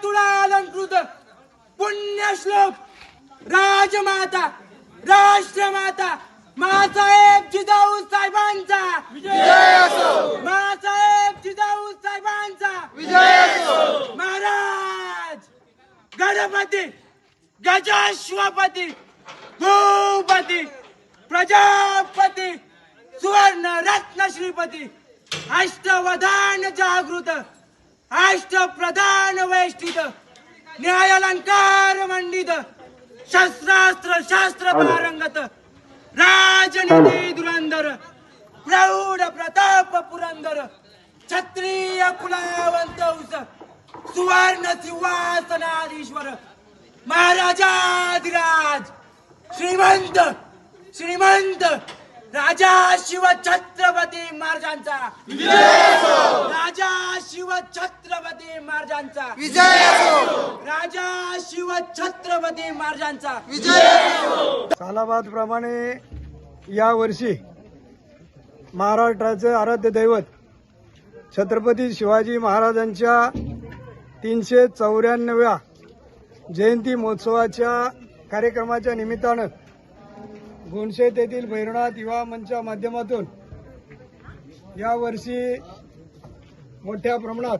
तुला अलंकृत पुण्यश्लोक राजमाता राष्ट्रमाता मासाहेब जिजाऊ साहेबांचा विजय असो, मासाहेब जिजाऊ साहेबांचा विजय असो. महाराज गणपती गजाश्वपती भूपती प्रजापती सुवर्ण रत्न श्रीपती अष्टवधान जागृत अष्टप्रधान वेष्टित न्यायालंकार मंडित शस्त्रास्त्र शास्त्र पारंगत राजनीती धुरंधर प्रौढ प्रताप पुरंदर क्षत्रिय कुलावंत उस सुवर्ण सिंहासनाधीश्वर महाराजाधिराज श्रीमंत श्रीमंत राजा शिव छत्रपती महाराजांचा विजय असो, राजा शिव छत्रपती महाराजांचा विजय असो, राजा शिव छत्रपती महाराजांचा विजय असो. सालाबाद प्रमाणे या वर्षी महाराष्ट्राचे आराध्य दैवत छत्रपती शिवाजी महाराजांच्या 394व्या जयंती महोत्सवाच्या कार्यक्रमाच्या निमित्तानं गुणशेत येथील भैरवनाथ युवा मंचच्या माध्यमातून यावर्षी मोठ्या प्रमाणात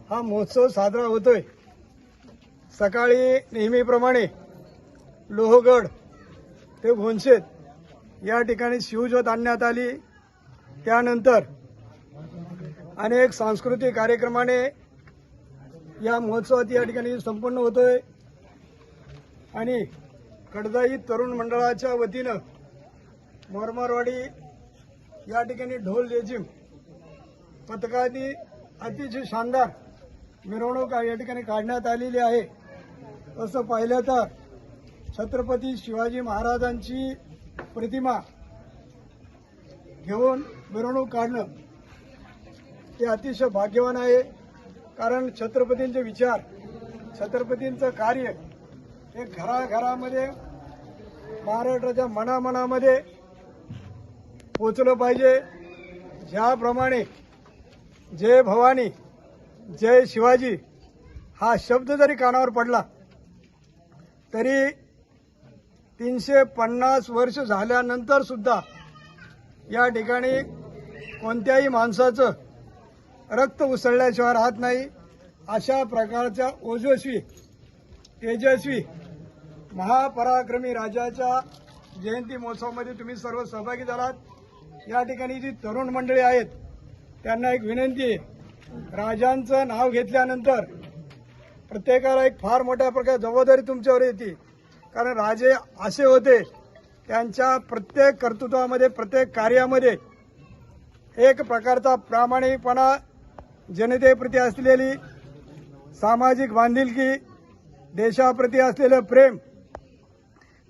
हा महोत्सव साजरा होतोय. सकाळी नेहमीप्रमाणे लोहगड ते गुणशेत या ठिकाणी शिवज्योत आणण्यात आली. त्यानंतर अनेक सांस्कृतिक कार्यक्रमाने या महोत्सवात या ठिकाणी संपन्न होतोय आणि कडदाई तरुण मंडळाच्या वतीनं मोरमारवाडी या ठिकाणी ढोल लेझिम पथकाची अतिशय शानदार मिरवणूक या ठिकाणी काढण्यात आलेली आहे. असं पाहिलं तर छत्रपती शिवाजी महाराजांची प्रतिमा घेऊन मिरवणूक काढणं हे अतिशय भाग्यवान आहे. कारण छत्रपतींचे विचार छत्रपतींचं कार्य हे घराघरामध्ये महाराष्ट्राच्या मनामनामध्ये पोचलं पाहिजे. ज्याप्रमाणे जय भवानी जय शिवाजी हा शब्द जरी कानावर पडला तरी 350 वर्ष झाल्यानंतर सुद्धा या ठिकाणी कोणत्याही माणसाचं रक्त उसळल्याशिवाय राहत नाही. अशा प्रकारच्या ओजस्वी तेजस्वी महापराक्रमी राजाच्या जयंती महोत्सवामध्ये तुम्ही सर्व सहभागी झालात. या ठिकाणी जी तरुण मंडळी आहेत त्यांना एक विनंती आहे, राजांचं नाव घेतल्यानंतर प्रत्येकाला एक फार मोठ्या प्रकारे जबाबदारी तुमच्यावर येते. कारण राजे असे होते, त्यांच्या प्रत्येक कर्तृत्वामध्ये प्रत्येक कार्यामध्ये एक प्रकारचा प्रामाणिकपणा, जनतेप्रती असलेली सामाजिक बांधिलकी, देशाप्रती असलेलं प्रेम.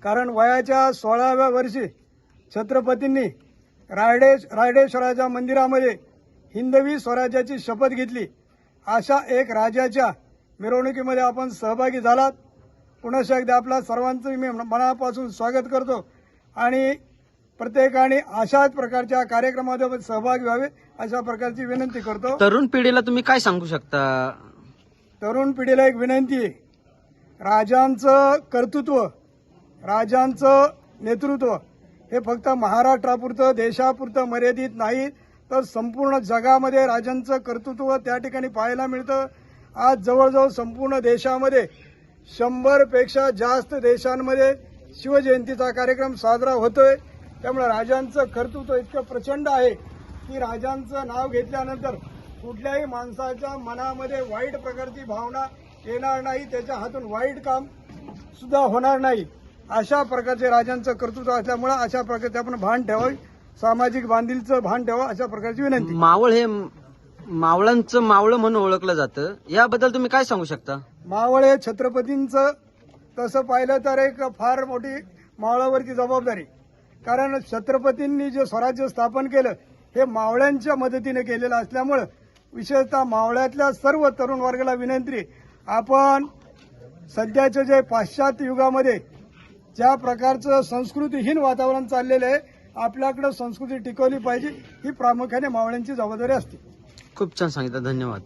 कारण वयाच्या 16व्या वर्षी छत्रपतींनी रायडेश्वराच्या मंदिरामध्ये हिंदवी स्वराज्याची शपथ घेतली. अशा एक राजाच्या मिरवणुकीमध्ये आपण सहभागी झालात. पुन्हा एकदा आपल्या सर्वांचं मी मनापासून स्वागत करतो आणि प्रत्येकाने अशाच प्रकारच्या कार्यक्रमामध्ये सहभागी व्हावे अशा प्रकारची विनंती करतो. तरुण पिढीला तुम्ही काय सांगू शकता? तरुण पिढीला एक विनंती आहे, राजांचं कर्तृत्व, राजांचं नेतृत्व हे फक्त महाराष्ट्रापुरतं देशापुरतं मर्यादित नाही तर संपूर्ण जगामध्ये राजांचं कर्तृत्व त्या ठिकाणी पाहायला मिळतं. आज जवळजवळ संपूर्ण देशामध्ये 100 पेक्षा जास्त देशांमध्ये शिवजयंतीचा कार्यक्रम साजरा होतोय. त्यामुळे राजांचं कर्तृत्व इतकं प्रचंड आहे की राजांचं नाव घेतल्यानंतर कुठल्याही माणसाच्या मनामध्ये वाईट प्रकारची भावना येणार नाही, त्याच्या हातून वाईट काम सुद्धा होणार नाही. अशा प्रकारचे राजांचं कर्तृत्व असल्यामुळे अशा प्रकारचे आपण भान ठेवावे, सामाजिक बांधिलचं भान ठेवा अशा प्रकारची विनंती. मावळ हे मावळांचं मावळं म्हणून ओळखलं जातं, याबद्दल तुम्ही काय सांगू शकता? मावळ हे छत्रपतींचं तसं पाहिलं तर एक फार मोठी मावळावरची जबाबदारी. कारण छत्रपतींनी जे स्वराज्य स्थापन केलं हे मावळ्यांच्या मदतीने केलेलं असल्यामुळं विशेषतः मावळ्यातल्या सर्व तरुण वर्गाला विनंती, आपण सध्याच्या जे पाश्चात्य युगामध्ये ज्या प्रकारचं संस्कृतीहीन वातावरण चाललेलं आहे, आपल्याकडे संस्कृती टिकवली पाहिजे, ही प्रामुख्याने मावळ्यांची जबाबदारी असते. खूप छान सांगितलं, धन्यवाद.